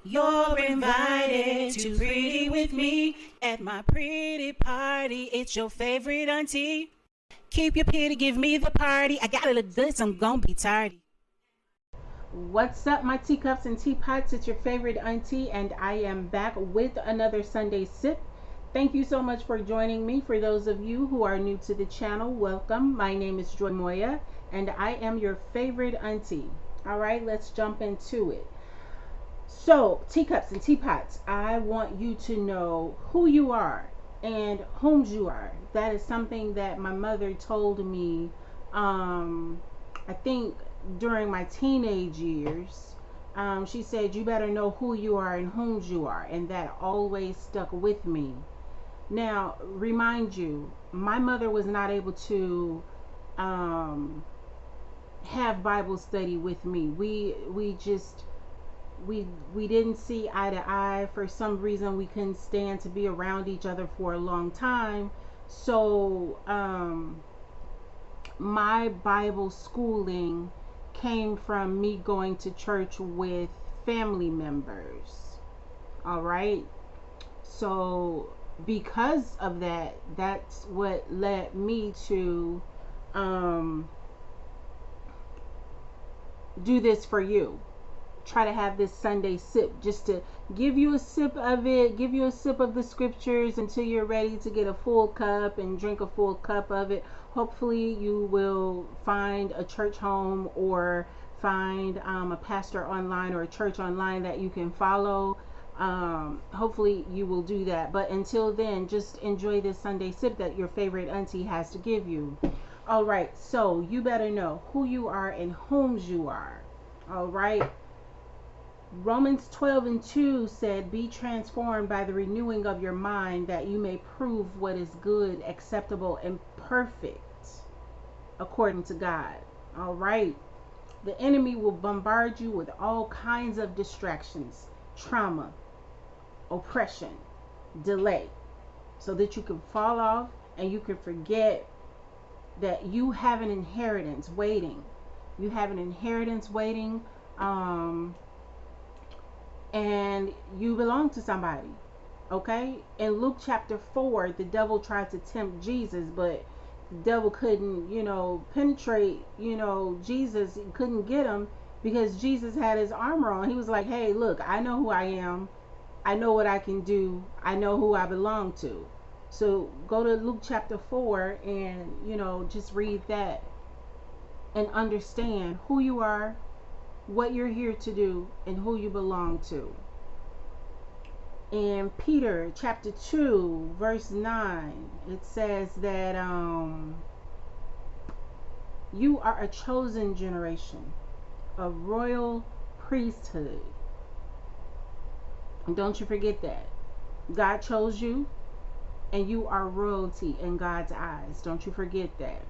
You're invited to pretty with me at my pretty party. It's your favorite auntie. Keep your pity, give me the party. I gotta look good, so I'm gonna be tardy. What's up, my teacups and teapots? It's your favorite auntie, and I am back with another Sunday sip. Thank you so much for joining me. For those of you who are new to the channel, welcome. My name is Joy Moya, and I am your favorite auntie. All right, let's jump into it. So, teacups and teapots, I want you to know who you are and whom you are. That is something that my mother told me, I think during my teenage years. She said, you better know who you are and whom you are. And that always stuck with me. Now, remind you, my mother was not able to have Bible study with me. We didn't see eye to eye. For some reason, we couldn't stand to be around each other for a long time. So my Bible schooling came from me going to church with family members. All right. So because of that, that's what led me to do this for you. Try to have this Sunday sip, just to give you a sip of it, give you a sip of the scriptures until you're ready to get a full cup and drink a full cup of it. Hopefully you will find a church home or find a pastor online or a church online that you can follow. Hopefully you will do that, but until then, just enjoy this Sunday sip that your favorite auntie has to give you. All right, so you better know who you are and whom you are. All right. Romans 12:2 said, be transformed by the renewing of your mind, that you may prove what is good, acceptable, and perfect according to God. All right. The enemy will bombard you with all kinds of distractions, trauma, oppression, delay, so that you can fall off and you can forget that you have an inheritance waiting. You have an inheritance waiting. And you belong to somebody. Okay? In Luke chapter 4, the devil tried to tempt Jesus, but the devil couldn't, penetrate, Jesus. He couldn't get him because Jesus had his armor on. He was like, hey, look, I know who I am. I know what I can do. I know who I belong to. So go to Luke chapter 4 and, just read that and understand who you are, what you're here to do, and who you belong to. In Peter chapter 2 verse 9, it says that you are a chosen generation, a royal priesthood. And don't you forget that. God chose you, and you are royalty in God's eyes. Don't you forget that.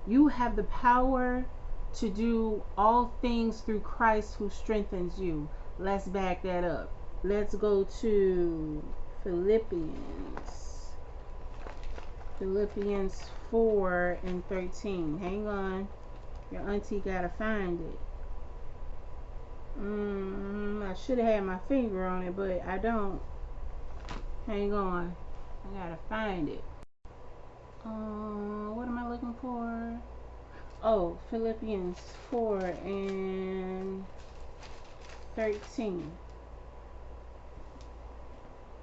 You have the power to do all things through Christ who strengthens you. Let's back that up. Let's go to Philippians 4:13. Hang on, your auntie gotta find it. I should have had my finger on it, but I don't. Hang on, I gotta find it. What am I looking for? Oh, Philippians 4:13.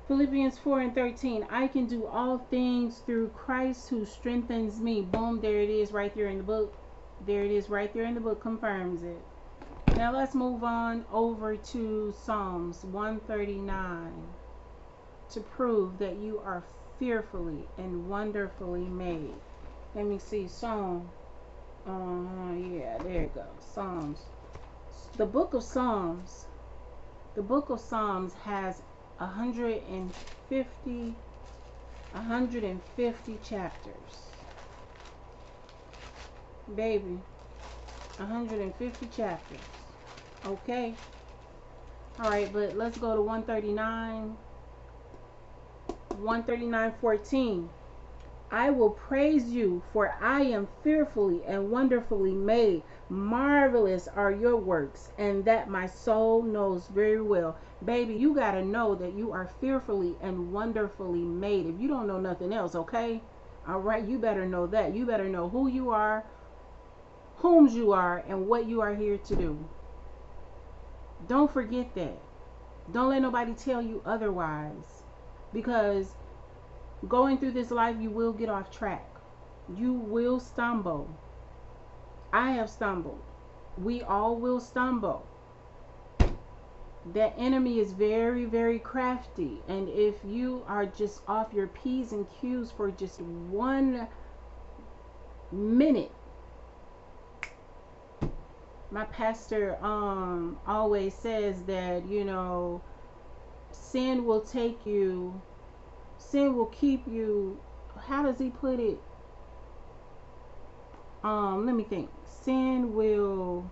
Philippians 4:13. I can do all things through Christ who strengthens me. Boom, there it is right there in the book. There it is right there in the book, confirms it. Now let's move on over to Psalms 139 to prove that you are fearfully and wonderfully made. Let me see, Psalm. Yeah, there it goes. Psalms. The book of Psalms. The book of Psalms has 150 chapters. Baby, 150 chapters. Okay. All right, but let's go to 139. 139:14. I will praise you, for I am fearfully and wonderfully made. Marvelous are your works, and that my soul knows very well. Baby, you got to know that you are fearfully and wonderfully made. If you don't know nothing else, okay? All right, you better know that. You better know who you are, whom you are, and what you are here to do. Don't forget that. Don't let nobody tell you otherwise. Because going through this life, you will get off track. You will stumble. I have stumbled. We all will stumble. That enemy is very, very crafty. And if you are just off your P's and Q's for just 1 minute, my pastor always says that, sin will keep you, how does he put it? Let me think. Sin will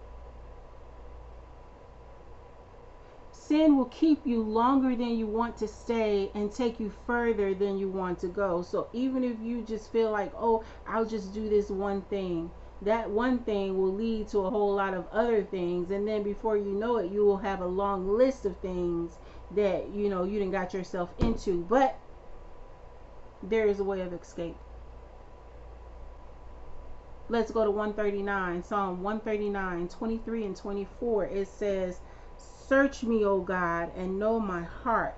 keep you longer than you want to stay and take you further than you want to go. So even if you just feel like, oh, I'll just do this one thing, that one thing will lead to a whole lot of other things, and then before you know it, you will have a long list of things that you done got yourself into. But there is a way of escape. Let's go to 139. Psalm 139, 23 and 24. It says, search me, O God, and know my heart.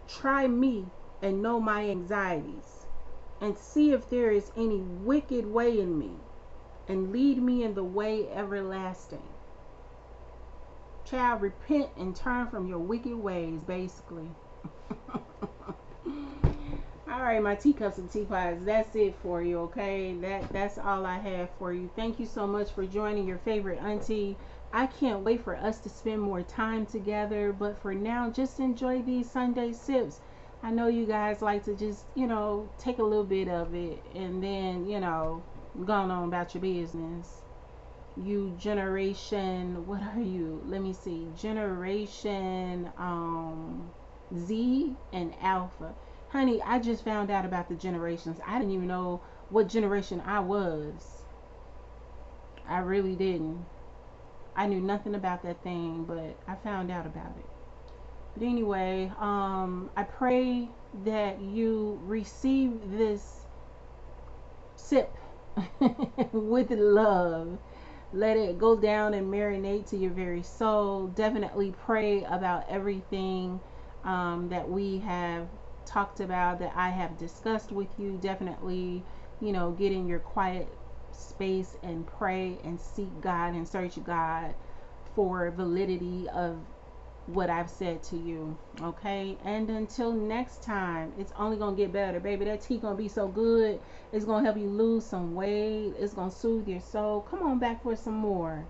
Try me and know my anxieties, and see if there is any wicked way in me, and lead me in the way everlasting. Child, repent and turn from your wicked ways, basically. All right, my teacups and teapots, that's it for you, okay? That's all I have for you. Thank you so much for joining your favorite auntie. I can't wait for us to spend more time together, but for now, just enjoy these Sunday sips. I know you guys like to just, take a little bit of it and then, go on about your business. You generation, what are you? Let me see. Generation Z and Alpha. Honey, I just found out about the generations. I didn't even know what generation I was. I really didn't. I knew nothing about that thing, but I found out about it. But anyway, I pray that you receive this sip with love. Let it go down and marinate to your very soul. Definitely pray about everything that we have talked about, that I have discussed with you. Definitely, get in your quiet space and pray and seek God and search God for validity of what I've said to you. Okay, and until next time, it's only gonna get better, baby. That tea gonna be so good. It's gonna help you lose some weight. It's gonna soothe your soul. Come on back for some more.